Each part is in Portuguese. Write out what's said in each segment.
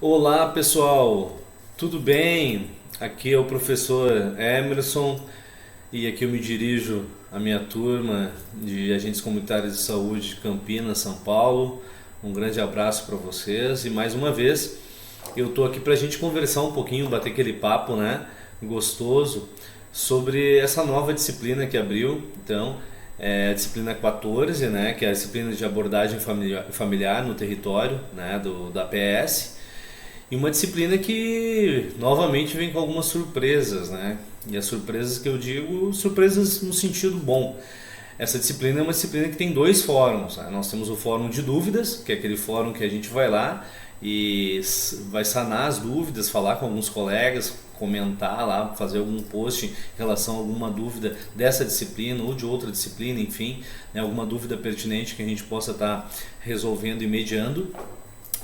Olá pessoal, tudo bem? Aqui é o professor Emerson e aqui eu me dirijo à minha turma de agentes comunitários de saúde de Campinas, São Paulo. Um grande abraço para vocês e mais uma vez eu estou aqui para a gente conversar um pouquinho, bater aquele papo, né, gostoso sobre essa nova disciplina que abriu. Então, é a disciplina 14, né, que é a disciplina de abordagem familiar no território, né, da PS. E uma disciplina que novamente vem com algumas surpresas, né? E as surpresas que eu digo, surpresas no sentido bom. Essa disciplina é uma disciplina que tem dois fóruns, né? Nós temos o fórum de dúvidas, que é aquele fórum que a gente vai lá e vai sanar as dúvidas, falar com alguns colegas, comentar lá, fazer algum post em relação a alguma dúvida dessa disciplina ou de outra disciplina, enfim, né? Alguma dúvida pertinente que a gente possa estar resolvendo e mediando.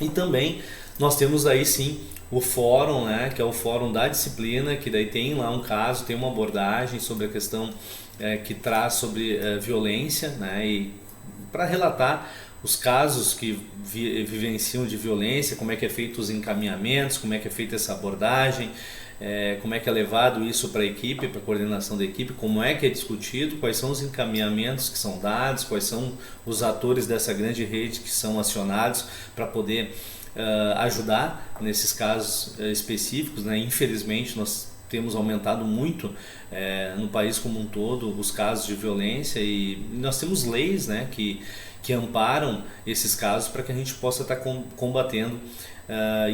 E também nós temos aí sim o fórum, né, que é o fórum da disciplina, que daí tem lá um caso, tem uma abordagem sobre a questão que traz sobre violência, né, e para relatar os casos que vivenciam de violência, como é que é feito os encaminhamentos, como é que é feita essa abordagem, como é que é levado isso para a equipe, para a coordenação da equipe, como é que é discutido, quais são os encaminhamentos que são dados, quais são os atores dessa grande rede que são acionados para poder ajudar nesses casos específicos, né? Infelizmente nós temos aumentado muito no país como um todo os casos de violência e nós temos leis, né, que amparam esses casos para que a gente possa estar combatendo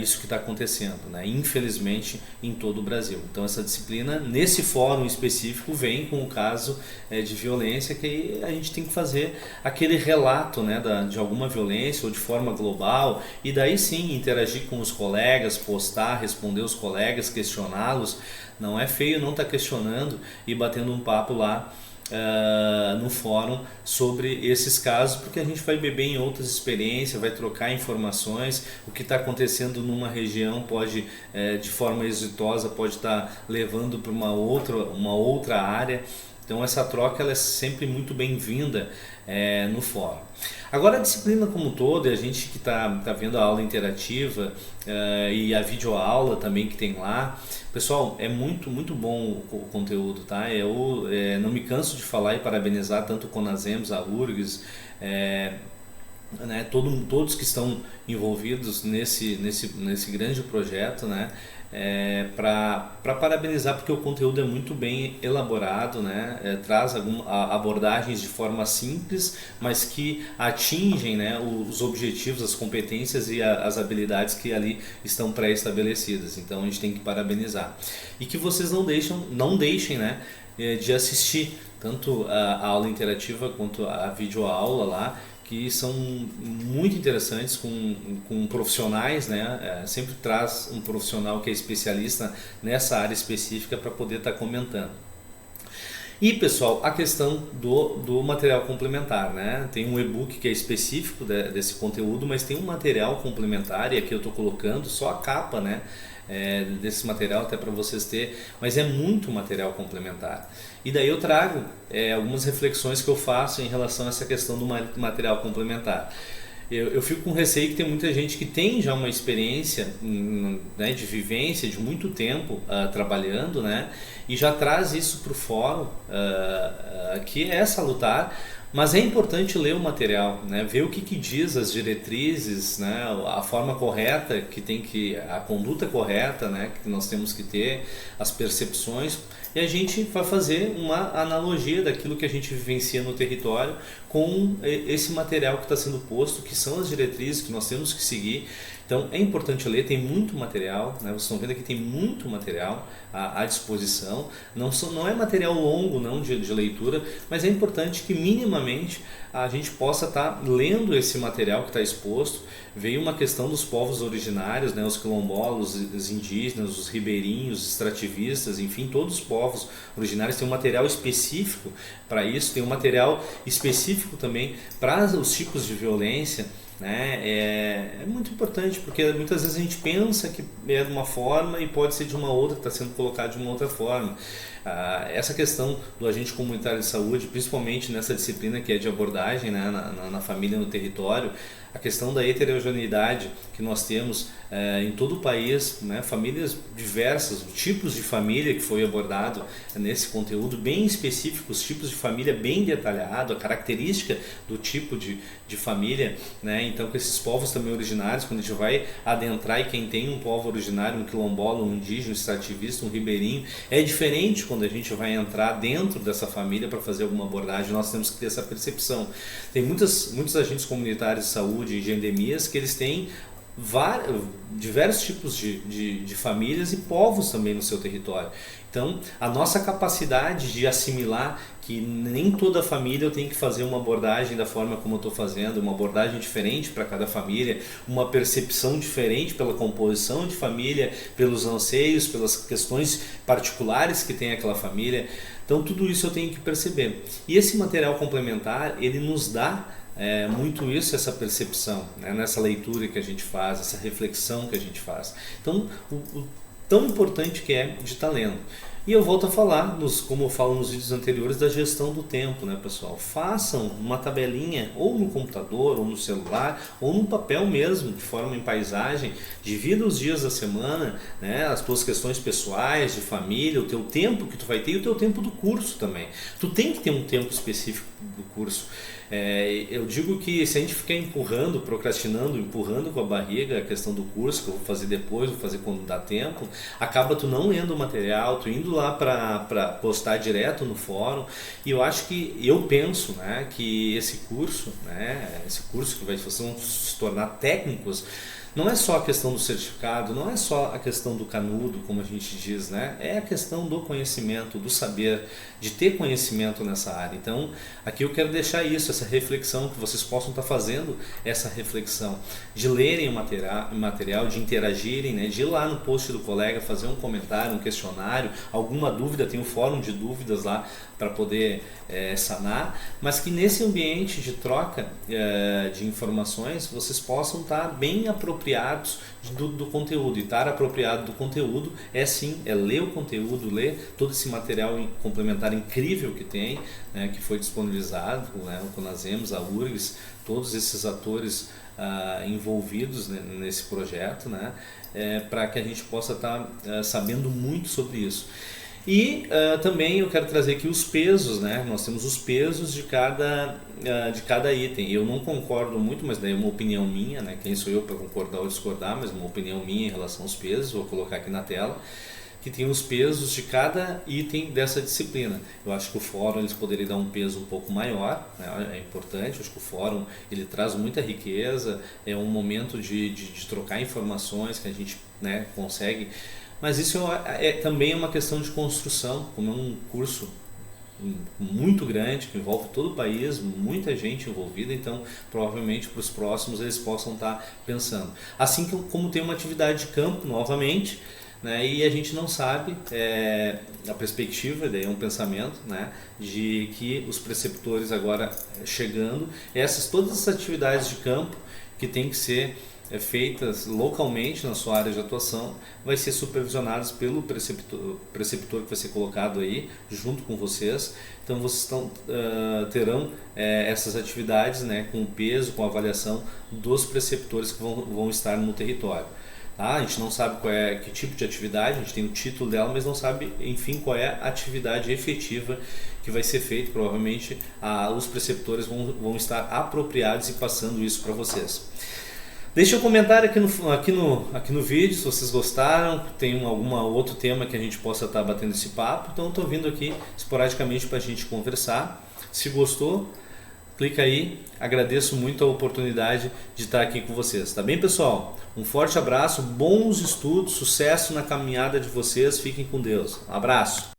isso que está acontecendo, né? Infelizmente em todo o Brasil. Então essa disciplina, nesse fórum específico, vem com o caso de violência que a gente tem que fazer aquele relato, né, de alguma violência ou de forma global e daí sim interagir com os colegas, postar, responder os colegas, questioná-los. Não é feio não estar questionando e batendo um papo lá no fórum sobre esses casos, porque a gente vai beber em outras experiências, vai trocar informações, o que está acontecendo numa região pode, de forma exitosa, pode estar levando para uma outra área. Então essa troca ela é sempre muito bem-vinda no fórum. Agora a disciplina como um todo, a gente que está vendo a aula interativa e a videoaula também que tem lá, pessoal, é muito bom o conteúdo, tá? Eu não me canso de falar e parabenizar tanto o Conasems, a URGS, né, todos que estão envolvidos nesse grande projeto, né, para parabenizar porque o conteúdo é muito bem elaborado, né, traz abordagens de forma simples, mas que atingem, né, os objetivos, as competências e as habilidades que ali estão pré-estabelecidas. Então a gente tem que parabenizar. E que vocês não deixem, né, de assistir tanto a aula interativa quanto a videoaula lá, que são muito interessantes com profissionais, né? Sempre traz um profissional que é especialista nessa área específica para poder estar comentando. E pessoal, a questão do material complementar, né? Tem um e-book que é específico desse conteúdo, mas tem um material complementar e aqui eu estou colocando só a capa, né? Desse material até para vocês terem, mas é muito material complementar. E daí eu trago algumas reflexões que eu faço em relação a essa questão do material complementar. Eu fico com receio que tem muita gente que tem já uma experiência, né, de vivência de muito tempo trabalhando, né, e já traz isso para o fórum, que é salutar, mas é importante ler o material, né, ver o que diz as diretrizes, né, a forma correta a conduta correta, né, que nós temos que ter, as percepções, e a gente vai fazer uma analogia daquilo que a gente vivencia no território com esse material que está sendo posto, que são as diretrizes que nós temos que seguir. Então é importante ler, tem muito material, né? Vocês estão vendo aqui, tem muito material à disposição, não é material longo não de leitura, mas é importante que minimamente a gente possa estar lendo esse material que está exposto. Veio uma questão dos povos originários, né? Os quilombolas, os indígenas, os ribeirinhos, os extrativistas, enfim, todos os povos originários têm um material específico para isso, tem um material específico também para os tipos de violência, né? É muito importante porque muitas vezes a gente pensa que é de uma forma e pode ser de uma outra, que está sendo colocado de uma outra forma. Essa questão do agente comunitário de saúde, principalmente nessa disciplina que é de abordagem, né, na família, no território, a questão da heterogeneidade que nós temos em todo o país, né? Famílias diversas, tipos de família que foi abordado nesse conteúdo bem específico, os tipos de família bem detalhado, a característica do tipo de família, né? Então com esses povos também originários, quando a gente vai adentrar, e quem tem um povo originário, um quilombola, um indígena, um extrativista, um ribeirinho, é diferente quando a gente vai entrar dentro dessa família para fazer alguma abordagem. Nós temos que ter essa percepção. Tem muitos agentes comunitários de saúde e de endemias que eles têm diversos tipos de famílias e povos também no seu território. Então, a nossa capacidade de assimilar que nem toda família eu tenho que fazer uma abordagem da forma como eu estou fazendo, uma abordagem diferente para cada família, uma percepção diferente pela composição de família, pelos anseios, pelas questões particulares que tem aquela família. Então, tudo isso eu tenho que perceber. E esse material complementar, ele nos dá muito isso, essa percepção, né? Nessa leitura que a gente faz, essa reflexão que a gente faz. Então, o tão importante que é de estar lendo. E eu volto a falar, como eu falo nos vídeos anteriores, da gestão do tempo, né, pessoal? Façam uma tabelinha, ou no computador, ou no celular, ou no papel mesmo, de forma em paisagem, divida os dias da semana, né, as tuas questões pessoais, de família, o teu tempo que tu vai ter e o teu tempo do curso também. Tu tem que ter um tempo específico do curso. Eu digo que se a gente ficar empurrando, procrastinando, empurrando com a barriga a questão do curso, que eu vou fazer depois, vou fazer quando dá tempo, acaba tu não lendo o material, tu indo lá para postar direto no fórum. E eu penso, né, que esse curso, né, esse curso que vocês vão se tornar técnicos, não é só a questão do certificado, não é só a questão do canudo, como a gente diz, né? É a questão do conhecimento, do saber, de ter conhecimento nessa área. Então, aqui eu quero deixar isso, essa reflexão, que vocês possam estar fazendo essa reflexão, de lerem o material, de interagirem, né? De ir lá no post do colega, fazer um comentário, um questionário, alguma dúvida, tem um fórum de dúvidas lá para poder sanar, mas que nesse ambiente de troca de informações, vocês possam estar bem apropriados do conteúdo. E estar apropriado do conteúdo sim, ler o conteúdo, ler todo esse material complementar incrível que tem, né, que foi disponibilizado, né, o CONASEMS, a URGS, todos esses atores envolvidos, né, nesse projeto, né, para que a gente possa estar sabendo muito sobre isso. E também eu quero trazer aqui os pesos, né? Nós temos os pesos de cada item. Eu não concordo muito, mas daí é uma opinião minha, né? Quem sou eu para concordar ou discordar, mas uma opinião minha em relação aos pesos, vou colocar aqui na tela, que tem os pesos de cada item dessa disciplina. Eu acho que o fórum eles poderiam dar um peso um pouco maior, né? É importante, eu acho que o fórum ele traz muita riqueza, é um momento de trocar informações que a gente, né, consegue. Mas isso também é uma questão de construção, como é um curso muito grande, que envolve todo o país, muita gente envolvida, então provavelmente para os próximos eles possam estar pensando. Assim como tem uma atividade de campo novamente, né, e a gente não sabe a perspectiva, daí é um pensamento, né, de que os preceptores agora chegando, todas essas atividades de campo que tem que ser feitas localmente na sua área de atuação, vai ser supervisionadas pelo preceptor que vai ser colocado aí junto com vocês. Então vocês terão essas atividades, né, com o peso, com a avaliação dos preceptores que vão estar no território. Tá? A gente não sabe que tipo de atividade, a gente tem o título dela, mas não sabe, enfim, qual é a atividade efetiva que vai ser feita. Provavelmente os preceptores vão estar apropriados e passando isso para vocês. Deixe um comentário aqui no vídeo se vocês gostaram, tem algum outro tema que a gente possa estar batendo esse papo. Então estou vindo aqui esporadicamente para a gente conversar. Se gostou, clica aí. Agradeço muito a oportunidade de estar aqui com vocês. Tá bem, pessoal? Um forte abraço, bons estudos, sucesso na caminhada de vocês. Fiquem com Deus. Um abraço.